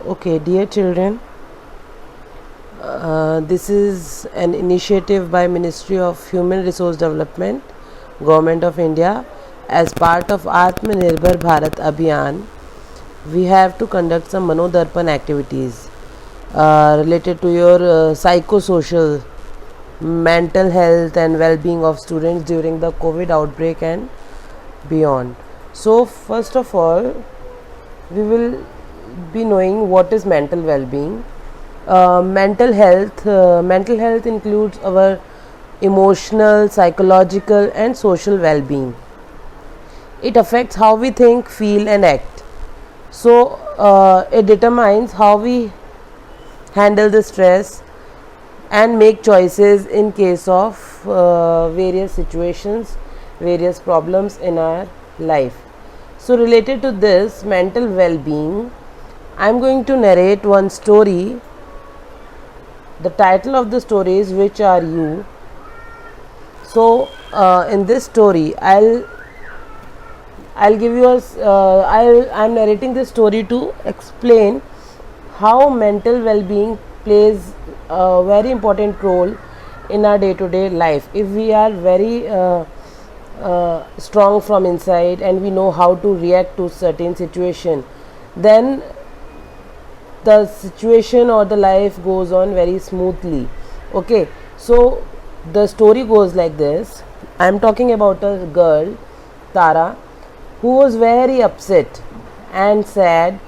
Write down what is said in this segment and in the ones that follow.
Okay, dear children, this is an initiative by Ministry of Human Resource Development, Government of India, as part of Atmanirbhar Bharat Abhiyan. We have to conduct some Manodarpan activities related to your psychosocial, mental health and well-being of students during the COVID outbreak and beyond. So, first of all, we will be knowing what is mental well-being. Mental health includes our emotional, psychological and social well-being. It affects how we think, feel and act. So it determines how we handle the stress and make choices in case of various situations, various problems in our life. So related to this mental well-being, I am going to narrate one story. The title of the story is Which Are You? So in this story I'll give you I'm narrating this story to explain how mental well-being plays a very important role in our day-to-day life. If we are very strong from inside and we know how to react to certain situation, then the situation or the life goes on very smoothly. Okay, so the story goes like this. I am talking about a girl, Tara, who was very upset and sad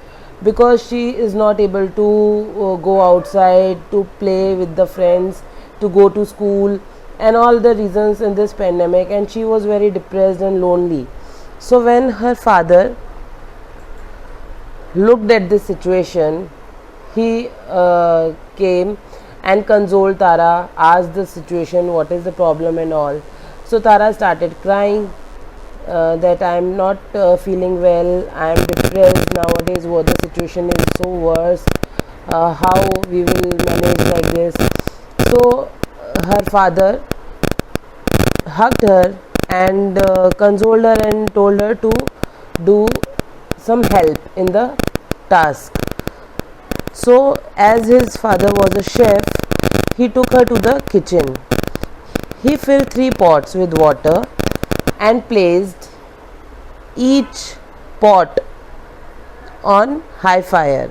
because she is not able to go outside to play with the friends, to go to school and all the reasons in this pandemic, and she was very depressed and lonely. So when her father looked at this situation, he came and consoled Tara, asked the situation, what is the problem and all. So Tara started crying that I am not feeling well, I am depressed nowadays, what the situation is so worse, how we will manage like this. So her father hugged her and consoled her and told her to do some help in the task. So as his father was a chef, he took her to the kitchen. He filled 3 pots with water and placed each pot on high fire,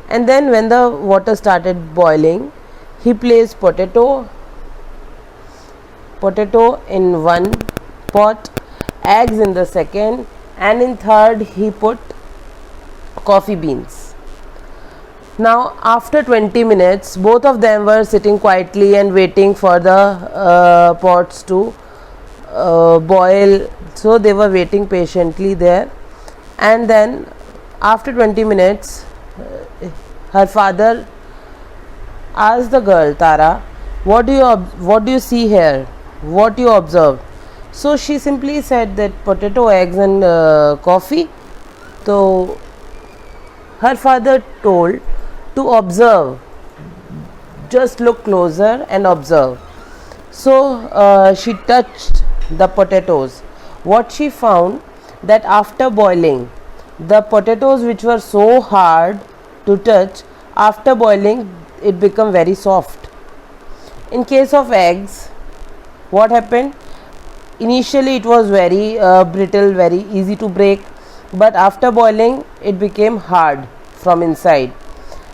and then when the water started boiling, he placed potato in one pot, eggs in the second, and in third he put coffee beans. Now after 20 minutes, both of them were sitting quietly and waiting for the pots to boil. So they were waiting patiently there, and then after 20 minutes her father asked the girl, Tara, what do you see here, what you observed? So she simply said that potato, eggs and coffee. So her father told to observe, just look closer and observe. So she touched the potatoes. What she found, that after boiling, the potatoes which were so hard to touch, after boiling it became very soft. In case of eggs, what happened, initially it was very brittle, very easy to break, but after boiling it became hard from inside.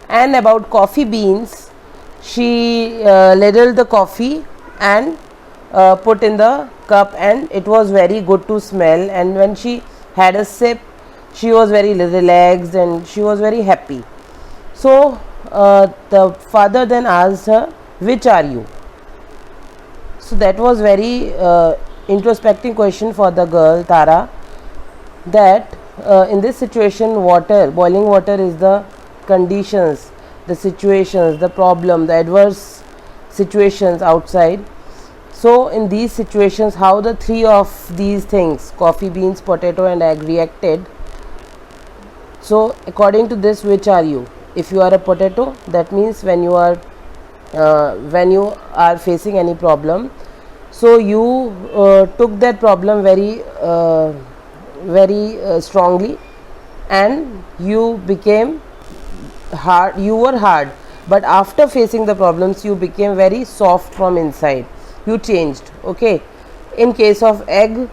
And about coffee beans, she ladled the coffee and put in the cup, and it was very good to smell, and when she had a sip, she was very relaxed and she was very happy. So the father then asked her, which are you? So that was very introspective question for the girl Tara, that in this situation, boiling water is the conditions, the situations, the problem, the adverse situations outside. So in these situations, how the 3 of these things, coffee beans, potato and egg, reacted. So according to this, which are you? If you are a potato, that means when you are facing any problem, so you took that problem very strongly, and you became hard, you were hard, but after facing the problems you became very soft from inside, you changed. Okay, in case of egg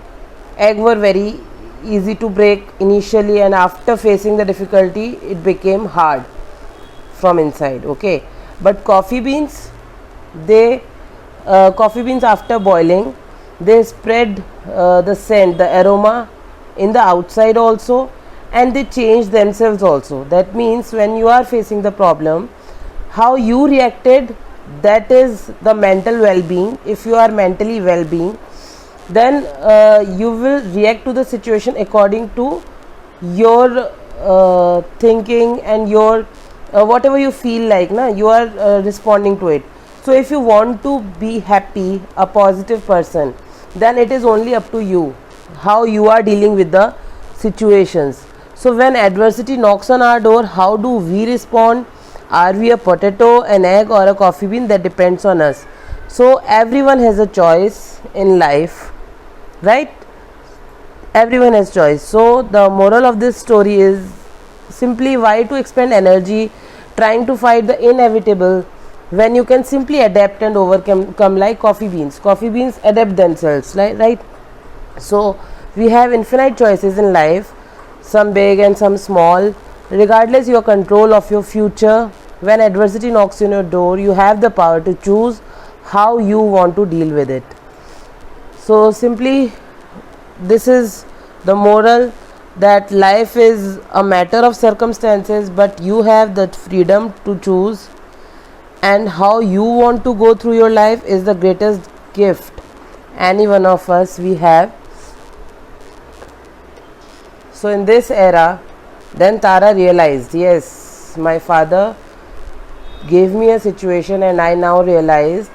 were very easy to break initially, and after facing the difficulty it became hard from inside. Okay, but coffee beans, they coffee beans after boiling, they spread the scent, the aroma in the outside also, and they change themselves also. That means when you are facing the problem, how you reacted, that is the mental well-being. If you are mentally well-being, then you will react to the situation according to your thinking and your whatever you feel like, na, you are responding to it. So if you want to be happy, a positive person, then it is only up to you how you are dealing with the situations. So when adversity knocks on our door, how do we respond? Are we a potato, an egg, or a coffee bean? That depends on us. So everyone has a choice in life, right? Everyone has choice. So the moral of this story is simply, why to expend energy trying to fight the inevitable when you can simply adapt and overcome, like coffee beans. Coffee beans adapt themselves, right? So we have infinite choices in life, some big and some small. Regardless your control of your future, when adversity knocks on your door, you have the power to choose how you want to deal with it. So simply, this is the moral, that life is a matter of circumstances, but you have the freedom to choose, and how you want to go through your life is the greatest gift any one of us we have. So in this era, then Tara realized, yes, my father gave me a situation, and I now realized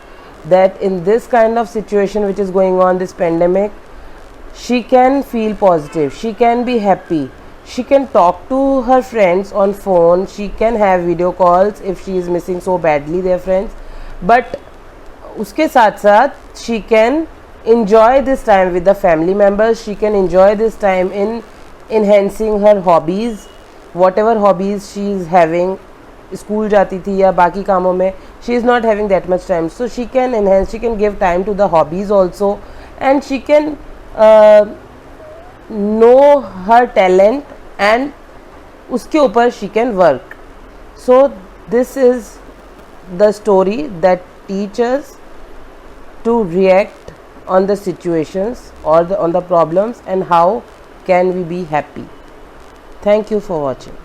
that in this kind of situation which is going on, this pandemic, she can feel positive, she can be happy, she can talk to her friends on phone, she can have video calls if she is missing so badly their friends, but uske साथ साथ she can enjoy this time with the family members, she can enjoy this time in enhancing her hobbies, whatever hobbies she is having. School जाती थी या बाकी कामों में, she is not having that much time, so she can enhance, she can give time to the hobbies also, and she can know her talent, and उसके ऊपर she can work. So this is the story that teaches to react on the situations or on the problems, and how can we be happy. Thank you for watching.